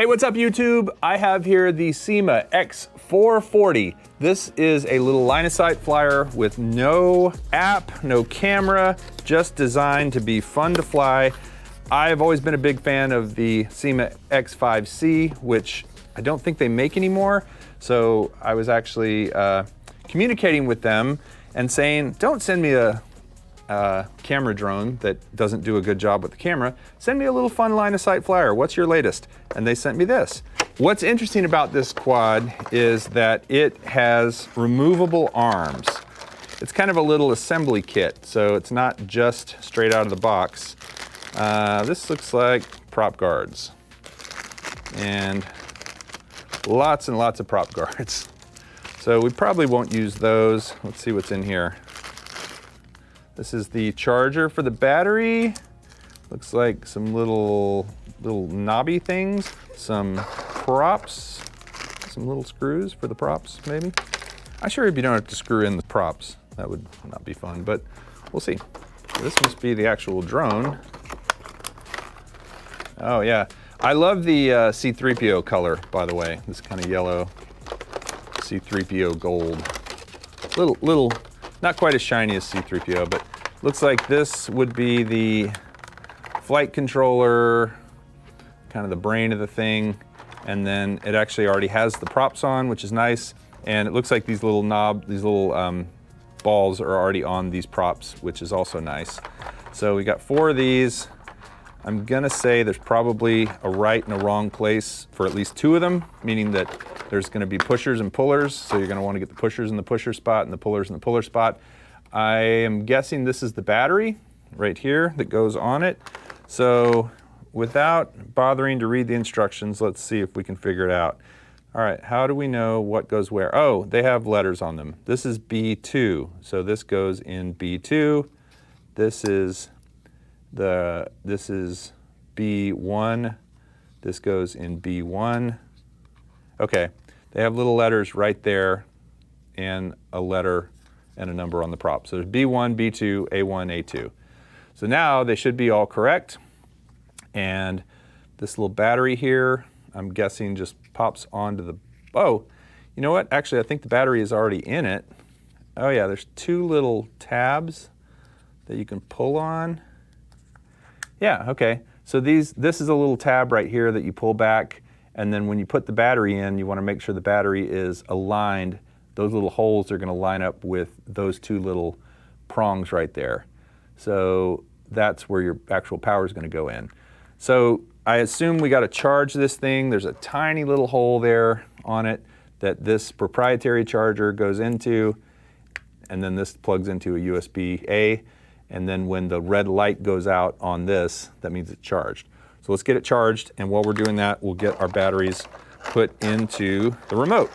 Hey, what's up YouTube? I have here the Syma X440. This is a little line of sight flyer with no app, no camera, just designed to be fun to fly. I've always been a big fan of the Syma X5C, which I don't think they make anymore. So I was actually communicating with them and saying, don't send me a camera drone that doesn't do a good job with the camera. Send me a little fun line of sight flyer. What's your latest? And they sent me this. What's interesting about this quad is that it has removable arms. It's kind of a little assembly kit, so it's not just straight out of the box. This looks like prop guards. And lots of prop guards. So we probably won't use those. Let's see what's in here. This is the charger for the battery. Looks like some little knobby things, some props, some little screws for the props maybe. I'm sure if you don't have to screw in the props, that would not be fun, but we'll see. This must be the actual drone. Oh yeah, I love the C3PO color, by the way. This kind of yellow C3PO Gold. Little, not quite as shiny as C3PO, but looks like this would be the flight controller, kind of the brain of the thing. And then it actually already has the props on, which is nice. And it looks like these little balls are already on these props, which is also nice. So we got 4 of these. I'm gonna say there's probably a right and a wrong place for at least 2 of them, meaning that there's gonna be pushers and pullers. So you're gonna wanna get the pushers in the pusher spot and the pullers in the puller spot. I am guessing this is the battery right here that goes on it. So without bothering to read the instructions, let's see if we can figure it out. All right, how do we know what goes where? Oh, they have letters on them. This is B2, so this goes in B2. This is B1. This goes in B1. Okay, they have little letters right there and a letter and a number on the prop. So there's B1, B2, A1, A2. So now they should be all correct. And this little battery here, I'm guessing just pops onto the, oh, you know what? Actually, I think the battery is already in it. Oh yeah, there's 2 little tabs that you can pull on. Yeah, okay. So this is a little tab right here that you pull back, and then when you put the battery in, you want to make sure the battery is aligned. Those little holes are going to line up with those 2 little prongs right there. So that's where your actual power is going to go in. So I assume we got to charge this thing. There's a tiny little hole there on it that this proprietary charger goes into, and then this plugs into a USB-A. And then when the red light goes out on this, that means it's charged. So let's get it charged, and while we're doing that, we'll get our batteries put into the remote.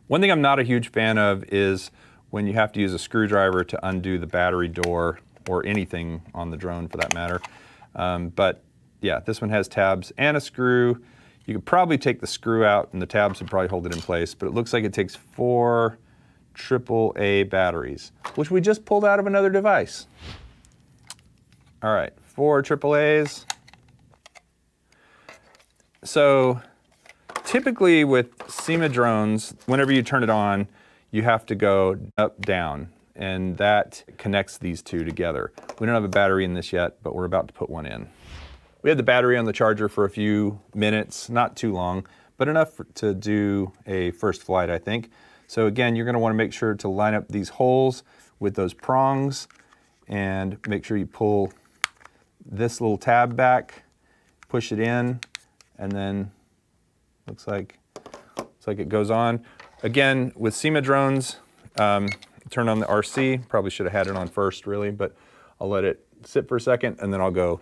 One thing I'm not a huge fan of is when you have to use a screwdriver to undo the battery door, or anything on the drone for that matter. But yeah, this one has tabs and a screw. You could probably take the screw out and the tabs would probably hold it in place, but it looks like it takes 4 AAA batteries, which we just pulled out of another device. All right, 4 AAAs. So typically with Syma drones, whenever you turn it on, you have to go up, down, and that connects these 2 together. We don't have a battery in this yet, but we're about to put one in. We had the battery on the charger for a few minutes, not too long, but enough to do a first flight, I think. So again, you're gonna wanna make sure to line up these holes with those prongs and make sure you pull this little tab back, push it in, and then looks like it goes on. Again, with Syma drones, turn on the RC. Probably should have had it on first, really, but I'll let it sit for a second, and then I'll go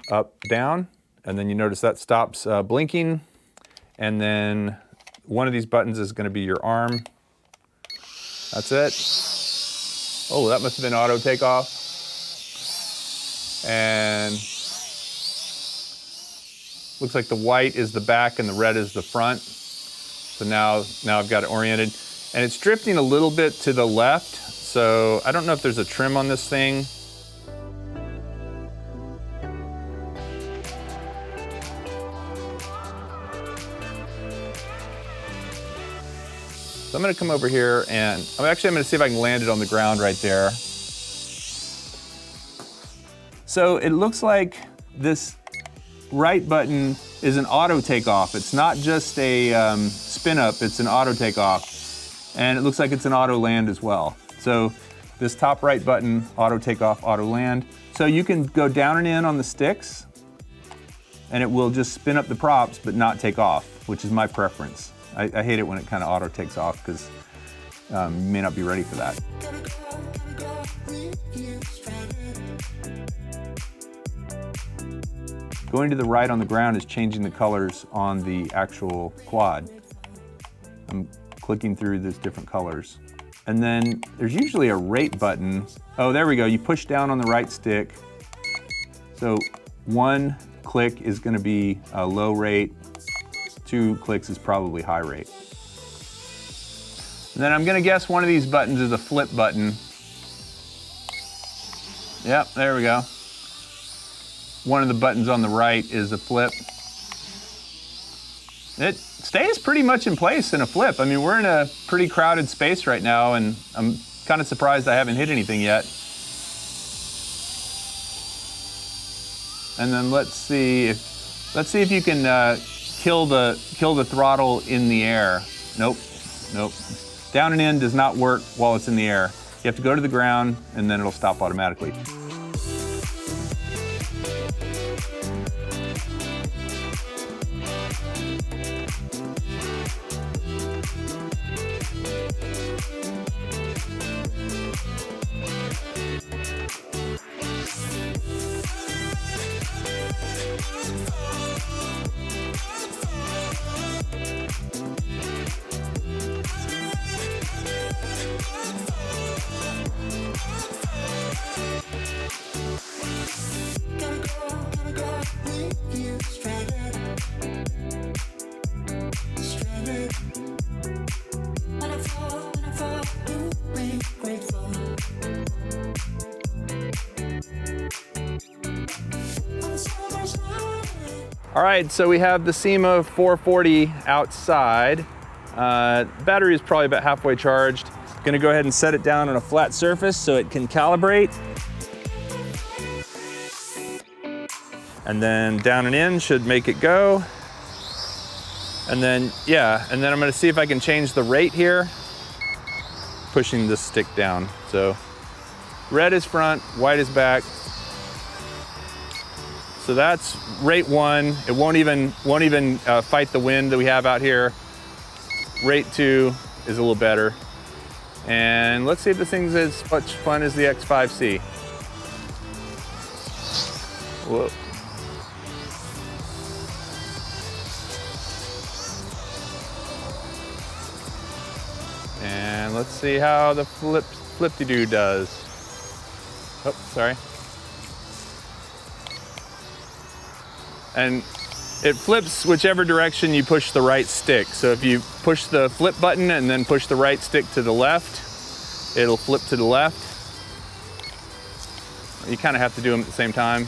up, down, and then you notice that stops blinking, and then one of these buttons is going to be your arm. That's it. Oh, that must have been auto takeoff. And looks like the white is the back and the red is the front. So now I've got it oriented. And it's drifting a little bit to the left, so I don't know if there's a trim on this thing. So I'm gonna come over here and I'm gonna see if I can land it on the ground right there. So it looks like this right button is an auto takeoff. It's not just a spin up, it's an auto takeoff. And it looks like it's an auto land as well. So this top right button, auto takeoff, auto land. So you can go down and in on the sticks and it will just spin up the props but not take off, which is my preference. I hate it when it kind of auto takes off because you may not be ready for that. Going to the right on the ground is changing the colors on the actual quad. I'm clicking through these different colors. And then there's usually a rate button. Oh, there we go. You push down on the right stick. So 1 click is going to be a low rate. 2 clicks is probably high rate. And then I'm going to guess one of these buttons is a flip button. Yep, there we go. One of the buttons on the right is a flip. It stays pretty much in place in a flip. I mean, we're in a pretty crowded space right now, and I'm kind of surprised I haven't hit anything yet. And then let's see if you can kill the throttle in the air. Nope. Down and in does not work while it's in the air. You have to go to the ground and then it'll stop automatically. All right, so we have the Syma 440 outside. Battery is probably about halfway charged. Gonna go ahead and set it down on a flat surface so it can calibrate. And then down and in should make it go. And then, yeah, and then I'm gonna see if I can change the rate here, pushing the stick down. So red is front, white is back. So that's rate 1. It won't even fight the wind that we have out here. Rate 2 is a little better. And let's see if this thing's as much fun as the X5C. Whoa. And let's see how the flip-de-doo does. Oh, sorry. And it flips whichever direction you push the right stick. So if you push the flip button and then push the right stick to the left, it'll flip to the left. You kind of have to do them at the same time.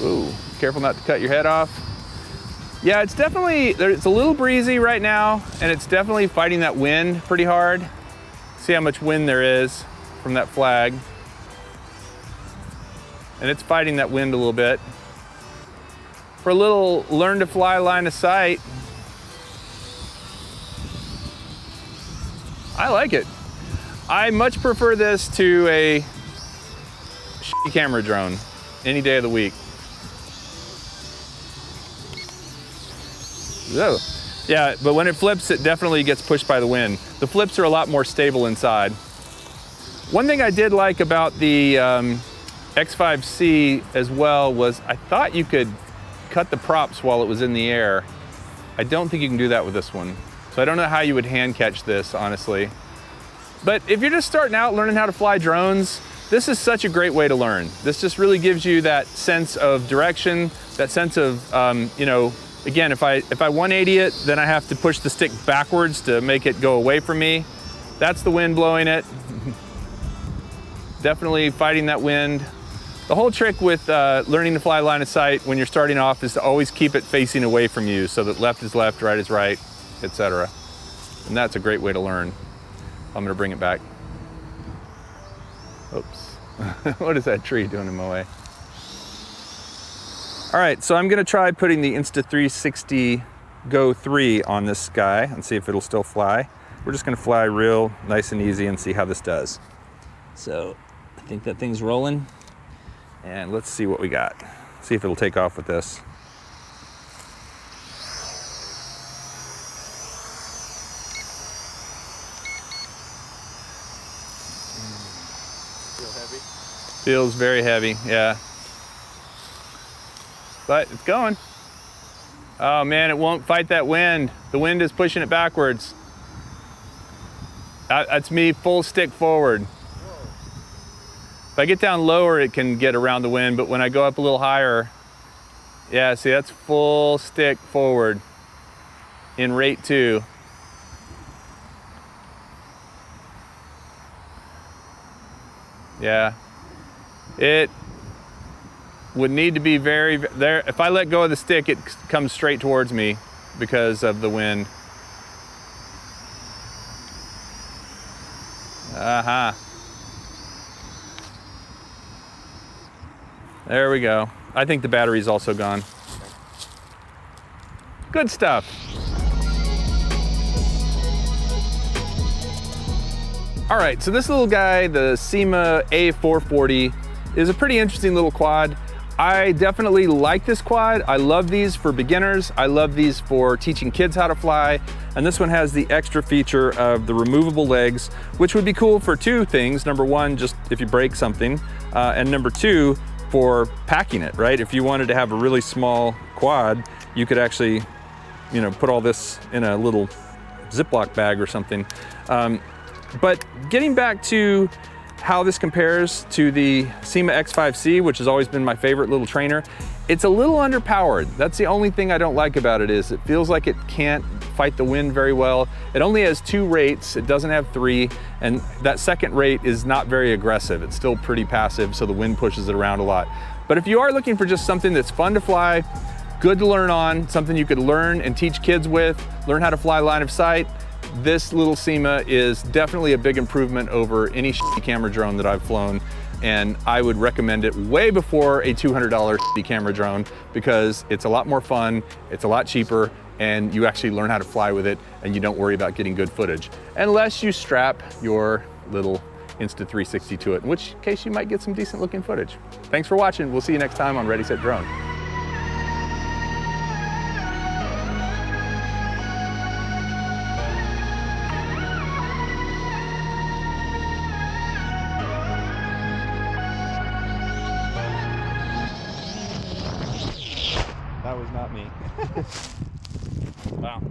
Ooh, careful not to cut your head off. Yeah, it's a little breezy right now, and it's definitely fighting that wind pretty hard. See how much wind there is from that flag. And it's fighting that wind a little bit. For a little learn to fly line of sight, I like it. I much prefer this to a camera drone any day of the week. Whoa. Yeah, but when it flips, it definitely gets pushed by the wind. The flips are a lot more stable inside. One thing I did like about the X5C as well was I thought you could cut the props while it was in the air. I don't think you can do that with this one. So I don't know how you would hand catch this, honestly. But if you're just starting out learning how to fly drones, this is such a great way to learn. This just really gives you that sense of direction, that sense of, you know, again, if I 180 it, then I have to push the stick backwards to make it go away from me. That's the wind blowing it. Definitely fighting that wind. The whole trick with learning to fly line of sight when you're starting off is to always keep it facing away from you so that left is left, right is right, etc. And that's a great way to learn. I'm gonna bring it back. Oops. What is that tree doing in my way? All right, so I'm gonna try putting the Insta360 GO3 on this guy and see if it'll still fly. We're just gonna fly real nice and easy and see how this does. So I think that thing's rolling, and let's see what we got. See if it'll take off with this. Feel heavy? Feels very heavy, yeah. But it's going. Oh man, it won't fight that wind. The wind is pushing it backwards. That's me full stick forward. Whoa. If I get down lower, it can get around the wind, but when I go up a little higher, yeah, see, that's full stick forward in rate 2. Yeah, it would need to be very, there. If I let go of the stick, it comes straight towards me because of the wind. There we go. I think the battery's also gone. Good stuff. All right, so this little guy, the Syma X440, is a pretty interesting little quad. I definitely like this quad. I love these for beginners. I love these for teaching kids how to fly. And this one has the extra feature of the removable legs, which would be cool for 2 things. Number 1, just if you break something. And number 2, for packing it, right? If you wanted to have a really small quad, you could actually, put all this in a little Ziploc bag or something. But getting back to how this compares to the Syma X5C, which has always been my favorite little trainer, it's a little underpowered. That's the only thing I don't like about it, is it feels like it can't fight the wind very well. It only has 2 rates, it doesn't have 3, and that second rate is not very aggressive. It's still pretty passive, so the wind pushes it around a lot. But if you are looking for just something that's fun to fly, good to learn on, something you could learn and teach kids with, learn how to fly line of sight, this little Syma is definitely a big improvement over any shitty camera drone that I've flown, and I would recommend it way before a $200 shitty camera drone, because it's a lot more fun, it's a lot cheaper, and you actually learn how to fly with it, and you don't worry about getting good footage, unless you strap your little Insta360 to it, in which case you might get some decent looking footage. Thanks for watching. We'll see you next time on Ready, Set, Drone. That was not me. Wow.